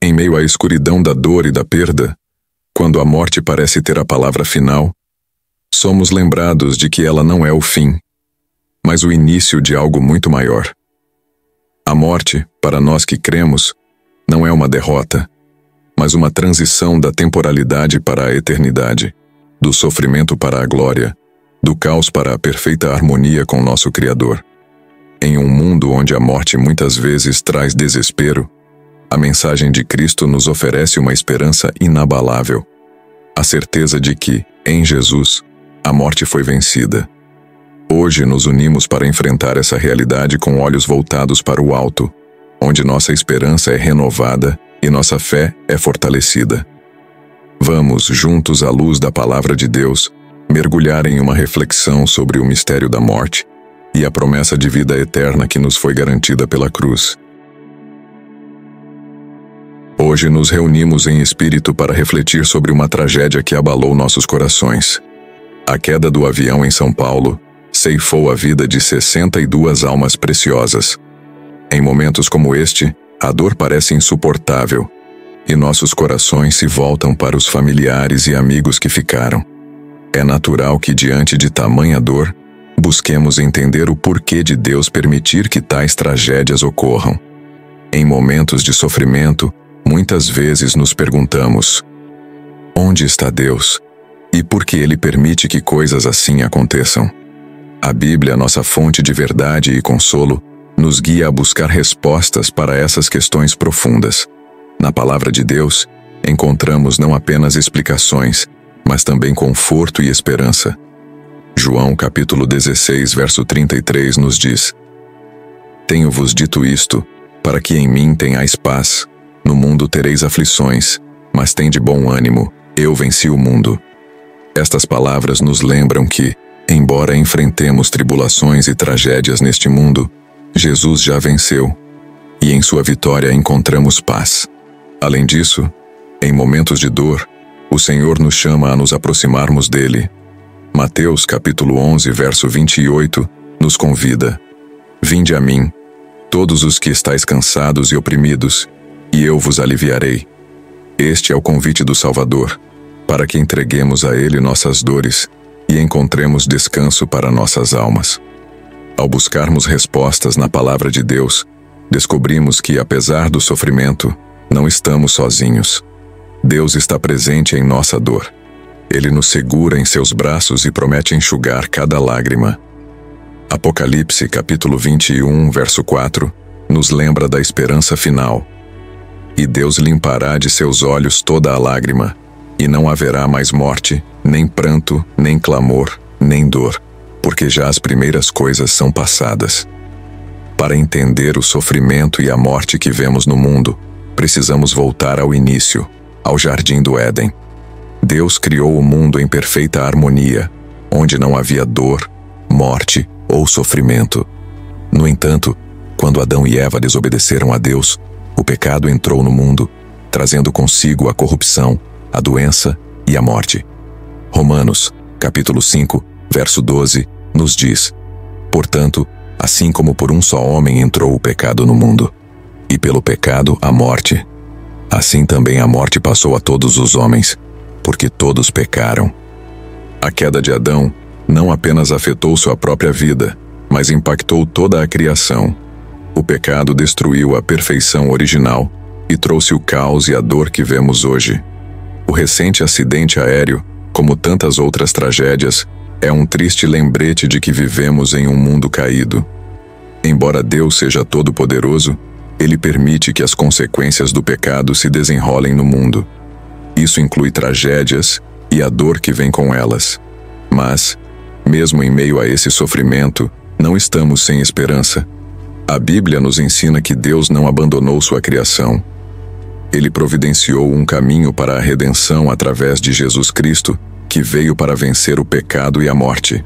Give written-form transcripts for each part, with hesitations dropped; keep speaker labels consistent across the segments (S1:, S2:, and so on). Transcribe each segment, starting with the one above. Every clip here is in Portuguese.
S1: Em meio à escuridão da dor e da perda, quando a morte parece ter a palavra final, somos lembrados de que ela não é o fim, mas o início de algo muito maior. A morte, para nós que cremos, não é uma derrota, mas uma transição da temporalidade para a eternidade, do sofrimento para a glória, do caos para a perfeita harmonia com nosso Criador. Em um mundo onde a morte muitas vezes traz desespero, a mensagem de Cristo nos oferece uma esperança inabalável, a certeza de que, em Jesus, a morte foi vencida. Hoje nos unimos para enfrentar essa realidade com olhos voltados para o alto, onde nossa esperança é renovada e nossa fé é fortalecida. Vamos, juntos à luz da Palavra de Deus, mergulhar em uma reflexão sobre o mistério da morte e a promessa de vida eterna que nos foi garantida pela cruz. Hoje nos reunimos em espírito para refletir sobre uma tragédia que abalou nossos corações. A queda do avião em São Paulo ceifou a vida de 62 almas preciosas. Em momentos como este, a dor parece insuportável, e nossos corações se voltam para os familiares e amigos que ficaram. É natural que, diante de tamanha dor, busquemos entender o porquê de Deus permitir que tais tragédias ocorram. Em momentos de sofrimento, muitas vezes nos perguntamos: onde está Deus? E por que Ele permite que coisas assim aconteçam? A Bíblia, nossa fonte de verdade e consolo, nos guia a buscar respostas para essas questões profundas. Na Palavra de Deus, encontramos não apenas explicações, mas também conforto e esperança. João capítulo 16, verso 33 nos diz: Tenho-vos dito isto, para que em mim tenhais paz. No mundo tereis aflições, mas tende bom ânimo, eu venci o mundo. Estas palavras nos lembram que, embora enfrentemos tribulações e tragédias neste mundo, Jesus já venceu, e em sua vitória encontramos paz. Além disso, em momentos de dor, o Senhor nos chama a nos aproximarmos dele. Mateus capítulo 11, verso 28, nos convida: Vinde a mim, todos os que estáis cansados e oprimidos, e eu vos aliviarei. Este é o convite do Salvador, para que entreguemos a ele nossas dores e encontremos descanso para nossas almas. Ao buscarmos respostas na Palavra de Deus, descobrimos que, apesar do sofrimento, não estamos sozinhos. Deus está presente em nossa dor. Ele nos segura em seus braços e promete enxugar cada lágrima. Apocalipse capítulo 21, verso 4, nos lembra da esperança final. E Deus limpará de seus olhos toda a lágrima, e não haverá mais morte, nem pranto, nem clamor, nem dor, porque já as primeiras coisas são passadas. Para entender o sofrimento e a morte que vemos no mundo, precisamos voltar ao início, ao jardim do Éden. Deus criou o mundo em perfeita harmonia, onde não havia dor, morte ou sofrimento. No entanto, quando Adão e Eva desobedeceram a Deus, o pecado entrou no mundo, trazendo consigo a corrupção, a doença e a morte. Romanos, capítulo 5, verso 12, nos diz: Portanto, assim como por um só homem entrou o pecado no mundo, e pelo pecado a morte, assim também a morte passou a todos os homens, porque todos pecaram. A queda de Adão não apenas afetou sua própria vida, mas impactou toda a criação. O pecado destruiu a perfeição original e trouxe o caos e a dor que vemos hoje. O recente acidente aéreo, como tantas outras tragédias, é um triste lembrete de que vivemos em um mundo caído. Embora Deus seja todo-poderoso, Ele permite que as consequências do pecado se desenrolem no mundo. Isso inclui tragédias e a dor que vem com elas. Mas, mesmo em meio a esse sofrimento, não estamos sem esperança. A Bíblia nos ensina que Deus não abandonou sua criação. Ele providenciou um caminho para a redenção através de Jesus Cristo, que veio para vencer o pecado e a morte.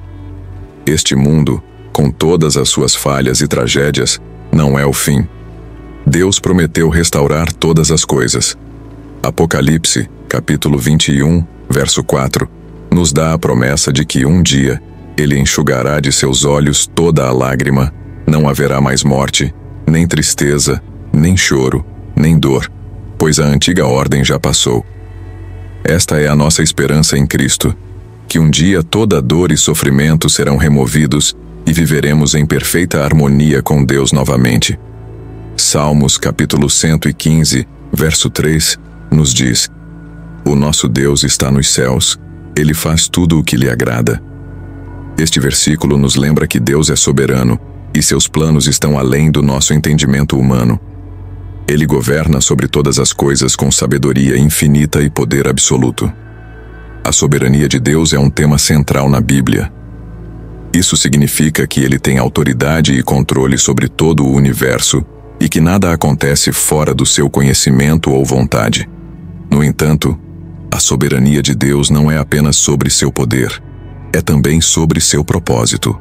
S1: Este mundo, com todas as suas falhas e tragédias, não é o fim. Deus prometeu restaurar todas as coisas. Apocalipse, capítulo 21, verso 4, nos dá a promessa de que um dia Ele enxugará de seus olhos toda a lágrima, não haverá mais morte, nem tristeza, nem choro, nem dor, pois a antiga ordem já passou. Esta é a nossa esperança em Cristo, que um dia toda dor e sofrimento serão removidos e viveremos em perfeita harmonia com Deus novamente. Salmos capítulo 115, verso 3, nos diz: O nosso Deus está nos céus, Ele faz tudo o que lhe agrada. Este versículo nos lembra que Deus é soberano e seus planos estão além do nosso entendimento humano. Ele governa sobre todas as coisas com sabedoria infinita e poder absoluto. A soberania de Deus é um tema central na Bíblia. Isso significa que Ele tem autoridade e controle sobre todo o universo e que nada acontece fora do seu conhecimento ou vontade. No entanto, a soberania de Deus não é apenas sobre seu poder, é também sobre seu propósito.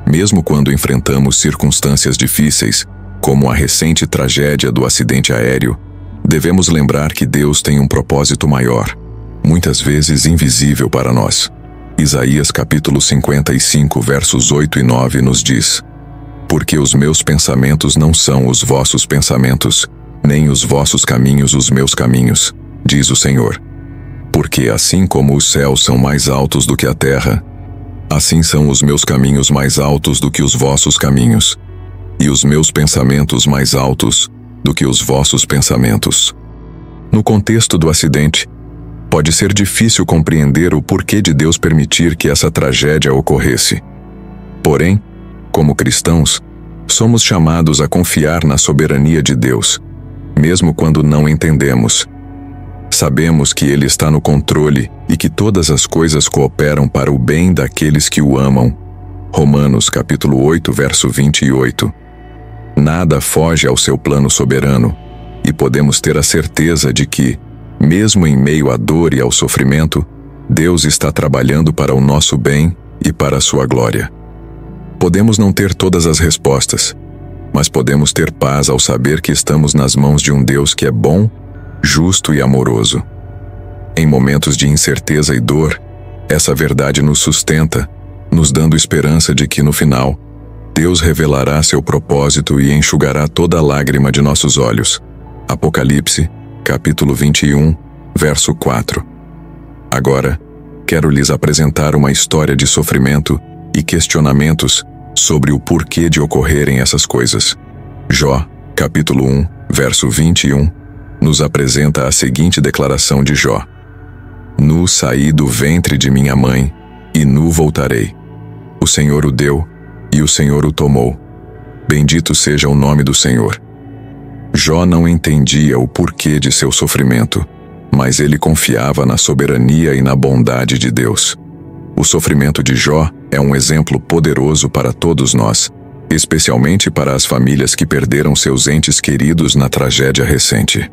S1: Mesmo quando enfrentamos circunstâncias difíceis, como a recente tragédia do acidente aéreo, devemos lembrar que Deus tem um propósito maior, muitas vezes invisível para nós. Isaías capítulo 55, versos 8 e 9 nos diz: Porque os meus pensamentos não são os vossos pensamentos, nem os vossos caminhos os meus caminhos, diz o Senhor. Porque assim como os céus são mais altos do que a terra, assim são os meus caminhos mais altos do que os vossos caminhos, e os meus pensamentos mais altos do que os vossos pensamentos. No contexto do acidente, pode ser difícil compreender o porquê de Deus permitir que essa tragédia ocorresse. Porém, como cristãos, somos chamados a confiar na soberania de Deus, mesmo quando não entendemos. Sabemos que Ele está no controle e que todas as coisas cooperam para o bem daqueles que o amam. Romanos capítulo 8, verso 28. Nada foge ao seu plano soberano, e podemos ter a certeza de que, mesmo em meio à dor e ao sofrimento, Deus está trabalhando para o nosso bem e para a sua glória. Podemos não ter todas as respostas, mas podemos ter paz ao saber que estamos nas mãos de um Deus que é bom, justo e amoroso. Em momentos de incerteza e dor, essa verdade nos sustenta, nos dando esperança de que, no final, Deus revelará seu propósito e enxugará toda lágrima de nossos olhos. Apocalipse, capítulo 21, verso 4. Agora, quero lhes apresentar uma história de sofrimento e questionamentos sobre o porquê de ocorrerem essas coisas. Jó, capítulo 1, verso 21, nos apresenta a seguinte declaração de Jó: Nu saí do ventre de minha mãe, e nu voltarei. O Senhor o deu, e o Senhor o tomou. Bendito seja o nome do Senhor. Jó não entendia o porquê de seu sofrimento, mas ele confiava na soberania e na bondade de Deus. O sofrimento de Jó é um exemplo poderoso para todos nós, especialmente para as famílias que perderam seus entes queridos na tragédia recente.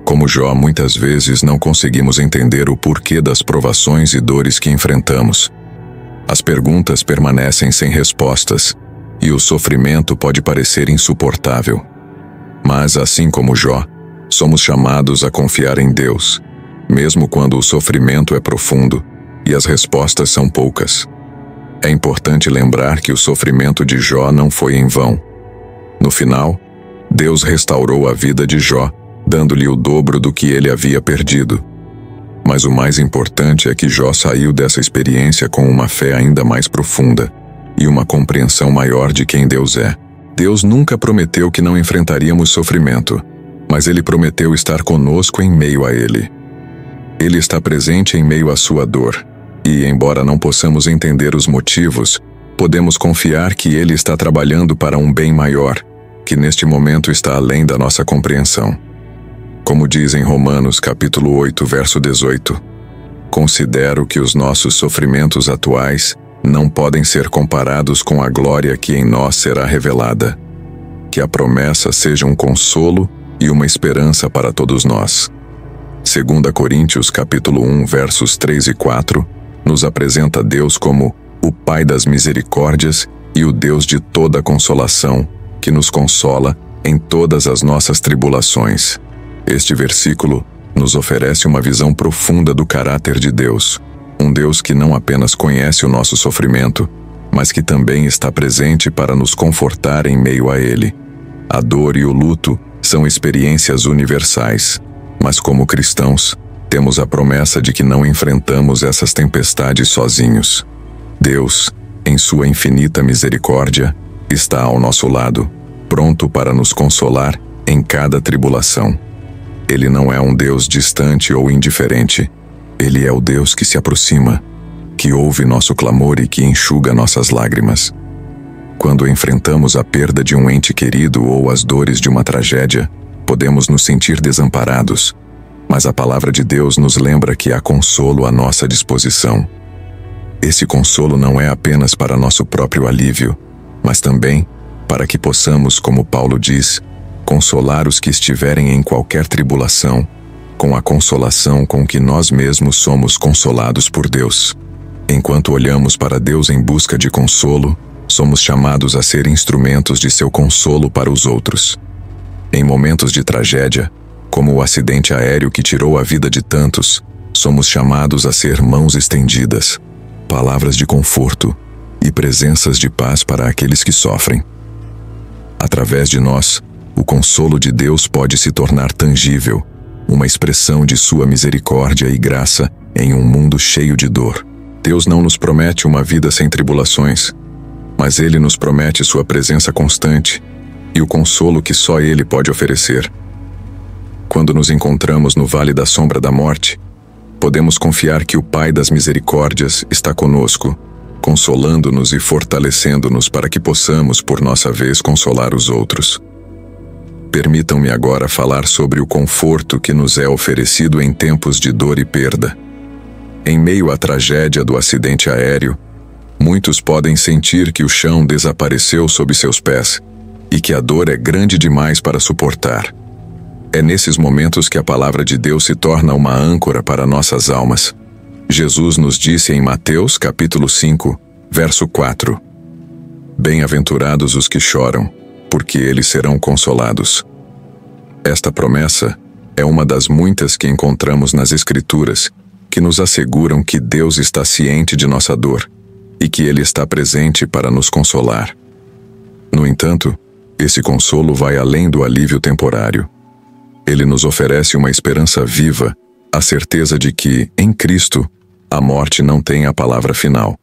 S1: Como Jó, muitas vezes não conseguimos entender o porquê das provações e dores que enfrentamos. As perguntas permanecem sem respostas, e o sofrimento pode parecer insuportável. Mas, assim como Jó, somos chamados a confiar em Deus, mesmo quando o sofrimento é profundo e as respostas são poucas. É importante lembrar que o sofrimento de Jó não foi em vão. No final, Deus restaurou a vida de Jó, dando-lhe o dobro do que ele havia perdido. Mas o mais importante é que Jó saiu dessa experiência com uma fé ainda mais profunda e uma compreensão maior de quem Deus é. Deus nunca prometeu que não enfrentaríamos sofrimento, mas Ele prometeu estar conosco em meio a ele. Ele está presente em meio à sua dor, e, embora não possamos entender os motivos, podemos confiar que Ele está trabalhando para um bem maior, que neste momento está além da nossa compreensão. Como diz em Romanos capítulo 8, verso 18, considero que os nossos sofrimentos atuais não podem ser comparados com a glória que em nós será revelada. Que a promessa seja um consolo e uma esperança para todos nós. 2 Coríntios capítulo 1, versos 3 e 4, nos apresenta Deus como o Pai das misericórdias e o Deus de toda consolação, que nos consola em todas as nossas tribulações. Este versículo nos oferece uma visão profunda do caráter de Deus, um Deus que não apenas conhece o nosso sofrimento, mas que também está presente para nos confortar em meio a ele. A dor e o luto São experiências universais, mas como cristãos, temos a promessa de que não enfrentamos essas tempestades sozinhos. Deus, em sua infinita misericórdia, está ao nosso lado, pronto para nos consolar em cada tribulação. Ele não é um Deus distante ou indiferente. Ele é o Deus que se aproxima, que ouve nosso clamor e que enxuga nossas lágrimas. Quando enfrentamos a perda de um ente querido ou as dores de uma tragédia, podemos nos sentir desamparados, mas a palavra de Deus nos lembra que há consolo à nossa disposição. Esse consolo não é apenas para nosso próprio alívio, mas também para que possamos, como Paulo diz, consolar os que estiverem em qualquer tribulação, com a consolação com que nós mesmos somos consolados por Deus. Enquanto olhamos para Deus em busca de consolo, somos chamados a ser instrumentos de seu consolo para os outros. Em momentos de tragédia, como o acidente aéreo que tirou a vida de tantos, somos chamados a ser mãos estendidas, palavras de conforto e presenças de paz para aqueles que sofrem. Através de nós, o consolo de Deus pode se tornar tangível, uma expressão de sua misericórdia e graça em um mundo cheio de dor. Deus não nos promete uma vida sem tribulações, mas Ele nos promete sua presença constante e o consolo que só Ele pode oferecer. Quando nos encontramos no vale da sombra da morte, podemos confiar que o Pai das Misericórdias está conosco, consolando-nos e fortalecendo-nos para que possamos, por nossa vez, consolar os outros. Permitam-me agora falar sobre o conforto que nos é oferecido em tempos de dor e perda. Em meio à tragédia do acidente aéreo, muitos podem sentir que o chão desapareceu sob seus pés e que a dor é grande demais para suportar. É nesses momentos que a palavra de Deus se torna uma âncora para nossas almas. Jesus nos disse em Mateus capítulo 5, verso 4: Bem-aventurados os que choram, porque eles serão consolados. Esta promessa é uma das muitas que encontramos nas Escrituras, que nos asseguram que Deus está ciente de nossa dor e que Ele está presente para nos consolar. No entanto, esse consolo vai além do alívio temporário. Ele nos oferece uma esperança viva, a certeza de que, em Cristo, a morte não tem a palavra final.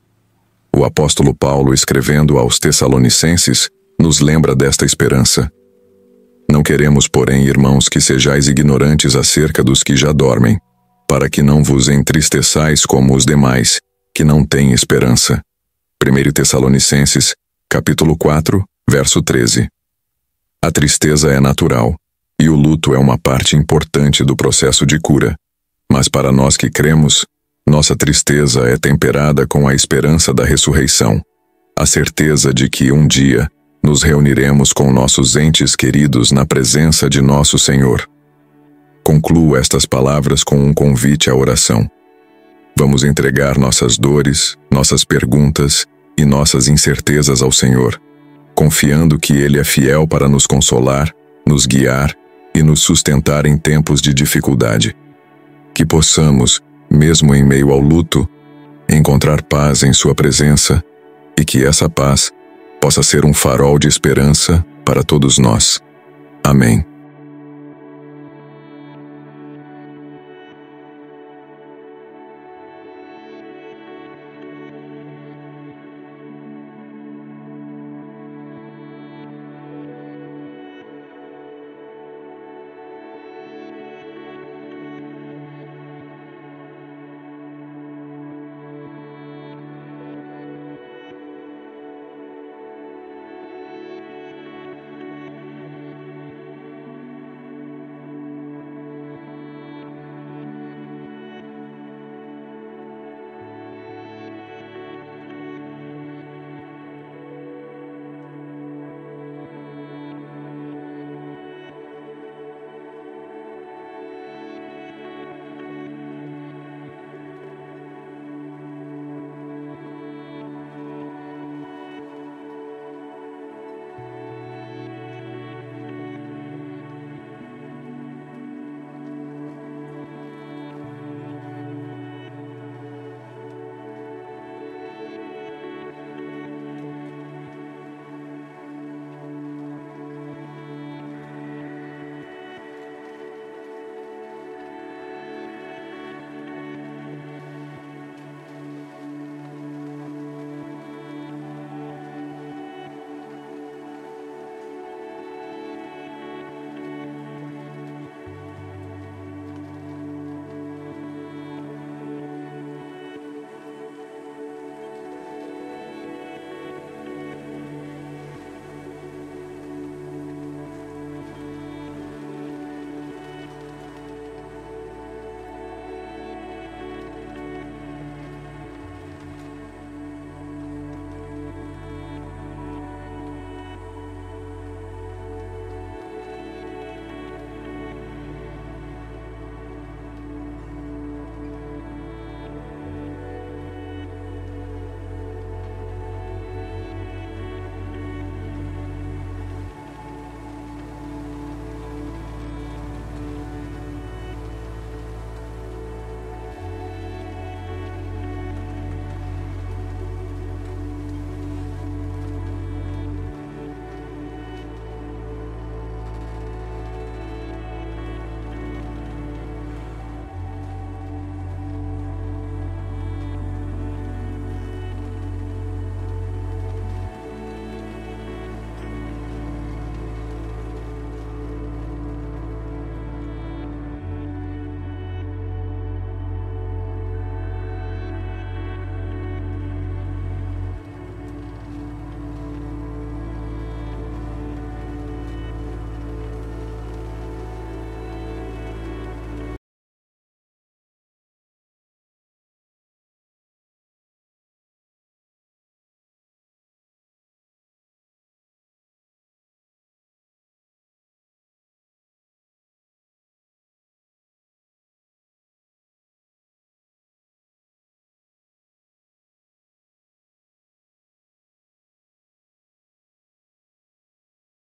S1: O apóstolo Paulo, escrevendo aos Tessalonicenses, nos lembra desta esperança. Não queremos, porém, irmãos, que sejais ignorantes acerca dos que já dormem, para que não vos entristeçais como os demais, que não têm esperança. 1 Tessalonicenses, capítulo 4, verso 13. A tristeza é natural, e o luto é uma parte importante do processo de cura. Mas para nós que cremos, nossa tristeza é temperada com a esperança da ressurreição, a certeza de que um dia nos reuniremos com nossos entes queridos na presença de nosso Senhor. Concluo estas palavras com um convite à oração. Vamos entregar nossas dores, nossas perguntas e nossas incertezas ao Senhor, confiando que Ele é fiel para nos consolar, nos guiar e nos sustentar em tempos de dificuldade. Que possamos, mesmo em meio ao luto, encontrar paz em Sua presença e que essa paz possa ser um farol de esperança para todos nós. Amém.